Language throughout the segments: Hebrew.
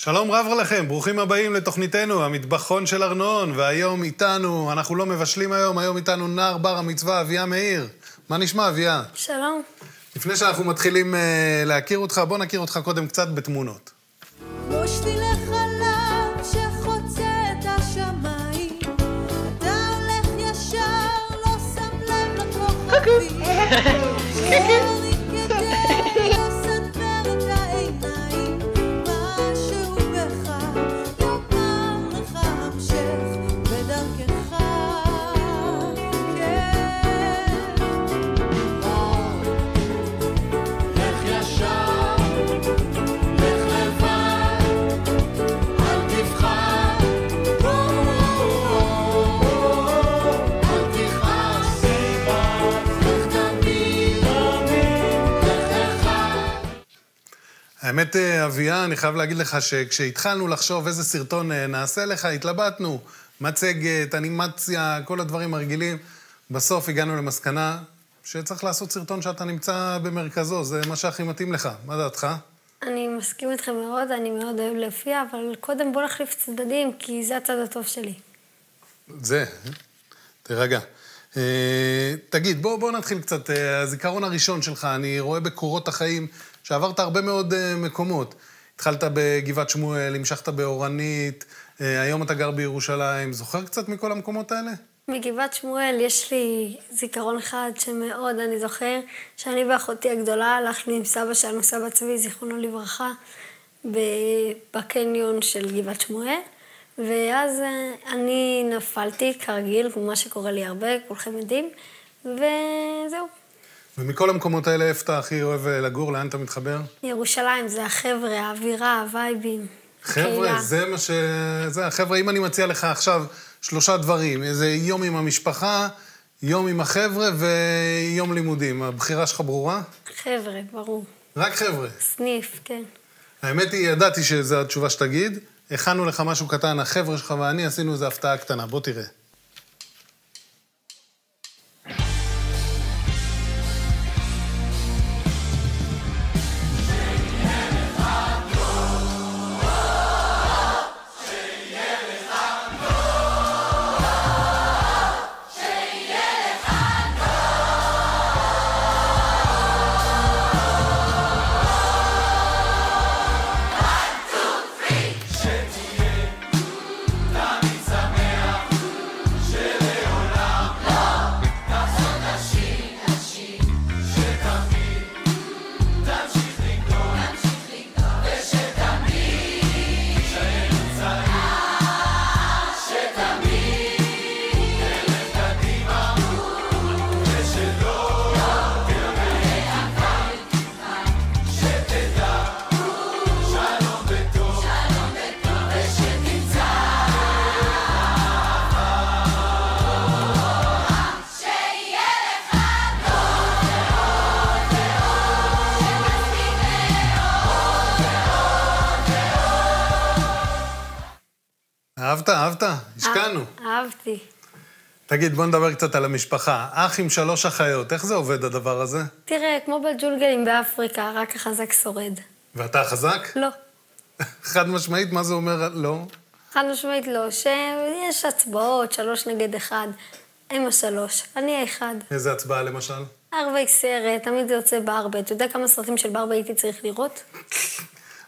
שלום רב לכם, ברוכים הבאים לתוכניתנו, המטבחון של ארנון, והיום איתנו, אנחנו לא מבשלים היום איתנו נער בר המצווה, אביה מאיר. מה נשמע, אביה? שלום. לפני שאנחנו מתחילים להכיר אותך, בוא נכיר אותך קודם קצת בתמונות. כמו שבילי חלב שחוצה את השמיים, אתה הולך ישר, לא שם לב לכוכבים. האמת, אביה, אני חייב להגיד לך שכשהתחלנו לחשוב איזה סרטון נעשה לך, התלבטנו, מצגת, אנימציה, כל הדברים הרגילים. בסוף הגענו למסקנה שצריך לעשות סרטון שאתה נמצא במרכזו, זה מה שהכי מתאים לך. מה דעתך? אני מסכים איתכם מאוד, אני מאוד אוהב להופיע, אבל קודם בוא נחליף צדדים, כי זה הצד הטוב שלי. זה, תרגע. תגיד, בוא נתחיל קצת. הזיכרון הראשון שלך, אני רואה בקורות החיים שעברת הרבה מאוד מקומות. התחלת בגבעת שמואל, המשכת באורנית, היום אתה גר בירושלים. זוכר קצת מכל המקומות האלה? מגבעת שמואל יש לי זיכרון אחד שמאוד אני זוכר, שאני ואחותי הגדולה הלכנו עם סבא שלנו, סבא צבי, זיכרונו לברכה, בקניון של גבעת שמואל, ואז אני נפלתי כרגיל, כמו מה שקורה לי הרבה, כולכם יודעים, וזהו. ומכל המקומות האלה, איפה אתה הכי אוהב לגור? לאן אתה מתחבר? ירושלים, זה החבר'ה, האווירה, הווייבים. חבר'ה, זה מה זה, החבר'ה, אם אני מציע לך עכשיו 3 דברים, איזה יום עם המשפחה, יום עם החבר'ה ויום לימודים. הבחירה שלך ברורה? חבר'ה, ברור. רק חבר'ה? סניף, כן. האמת היא, ידעתי שזו התשובה שתגיד. הכנו לך משהו קטן, החבר'ה שלך ואני עשינו איזו הפתעה קטנה. בוא תראה. אהבת? השקענו. אהבתי. תגיד, בוא נדבר קצת על המשפחה. אח עם 3 אחיות, איך זה עובד הדבר הזה? תראה, כמו בג'ונגלים באפריקה, רק החזק שורד. ואתה חזק? לא. חד משמעית, מה זה אומר לא? חד משמעית לא, שיש הצבעות, 3 נגד 1. הם 3, אני 1. איזה הצבעה למשל? ערבי סרט, תמיד זה יוצא בארבע. אתה יודע כמה סרטים של בארבע הייתי צריך לראות?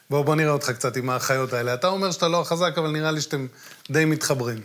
בוא נראה אותך קצת עם האחיות האלה. אתה אומר שאתה לא החזק, אבל נראה לי שאתם די מתחברים.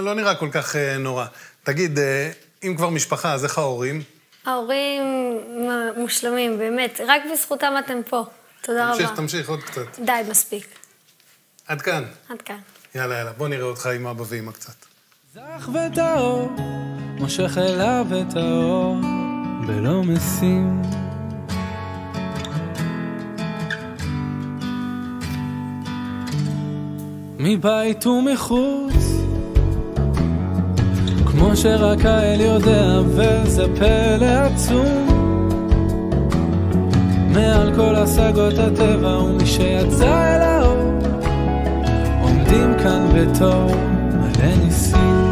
לא נראה כל כך נורא. תגיד, אם כבר משפחה, אז איך ההורים? ההורים מושלמים, באמת. רק בזכותם אתם פה. תודה רבה. תמשיך עוד קצת. די, מספיק. עד כאן. עד כאן. יאללה, בוא נראה אותך עם אבא ואמא קצת. זך וטהור, מושך אליו את האור, בלא משים. מבית ומחוץ, כמו שרק האל יודע, וזה פלא עצום. מעל כל השגות הטבע ומי שיצא אל האור, עומדים כאן בתור מלא ניסים.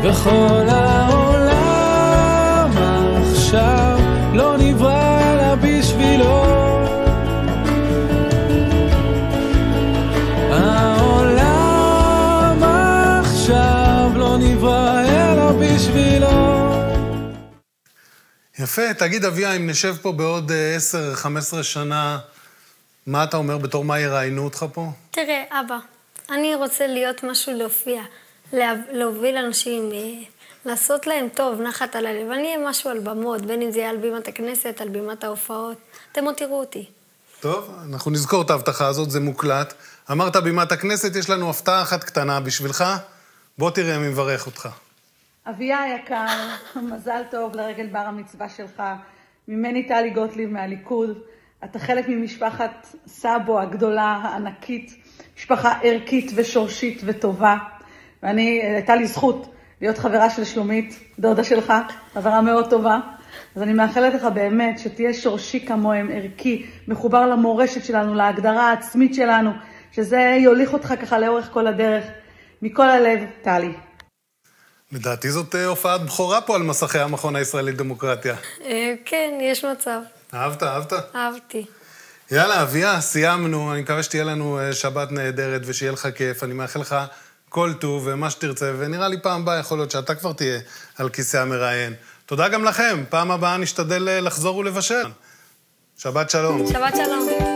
וכל העולם עכשיו לא נברא אלא בשבילו. העולם עכשיו לא נברא אלא בשבילו. יפה, תגיד אביה, אם נשב פה בעוד 10-15 שנה, מה אתה אומר בתור מה יראיינו אותך פה? תראה, אבא, אני רוצה להיות משהו להופיע, להוביל אנשים, לעשות להם טוב, נחת על הלב. אני אהיה משהו על במות, בין אם זה יהיה על בימת הכנסת, על בימת ההופעות. אתם עוד תראו אותי. טוב, אנחנו נזכור את ההבטחה הזאת, זה מוקלט. אמרת בימת הכנסת, יש לנו הפתעה אחת קטנה בשבילך. בוא תראה מי מברך אותך. אביה היקר, מזל טוב לרגל בר המצווה שלך. ממני טלי גוטליב מהליכוד. אתה חלק ממשפחת סבו הגדולה, הענקית, משפחה ערכית ושורשית וטובה. הייתה לי זכות להיות חברה של שלומית, דודה שלך, חברה מאוד טובה. אז אני מאחלת לך באמת שתהיה שורשי כמוהם, ערכי, מחובר למורשת שלנו, להגדרה העצמית שלנו, שזה יוליך אותך ככה לאורך כל הדרך. מכל הלב, טלי. לדעתי זאת הופעת בכורה פה על מסכי המכון הישראלי לדמוקרטיה. כן, יש מצב. אהבת? אהבתי. יאללה, אביה, סיימנו. אני מקווה שתהיה לנו שבת נהדרת ושיהיה לך כיף. אני מאחל לך כל טוב ומה שתרצה, ונראה לי פעם הבאה יכול להיות שאתה כבר תהיה על כיסא המראיין. תודה גם לכם. פעם הבאה נשתדל לחזור ולבשל. שבת שלום. שבת שלום.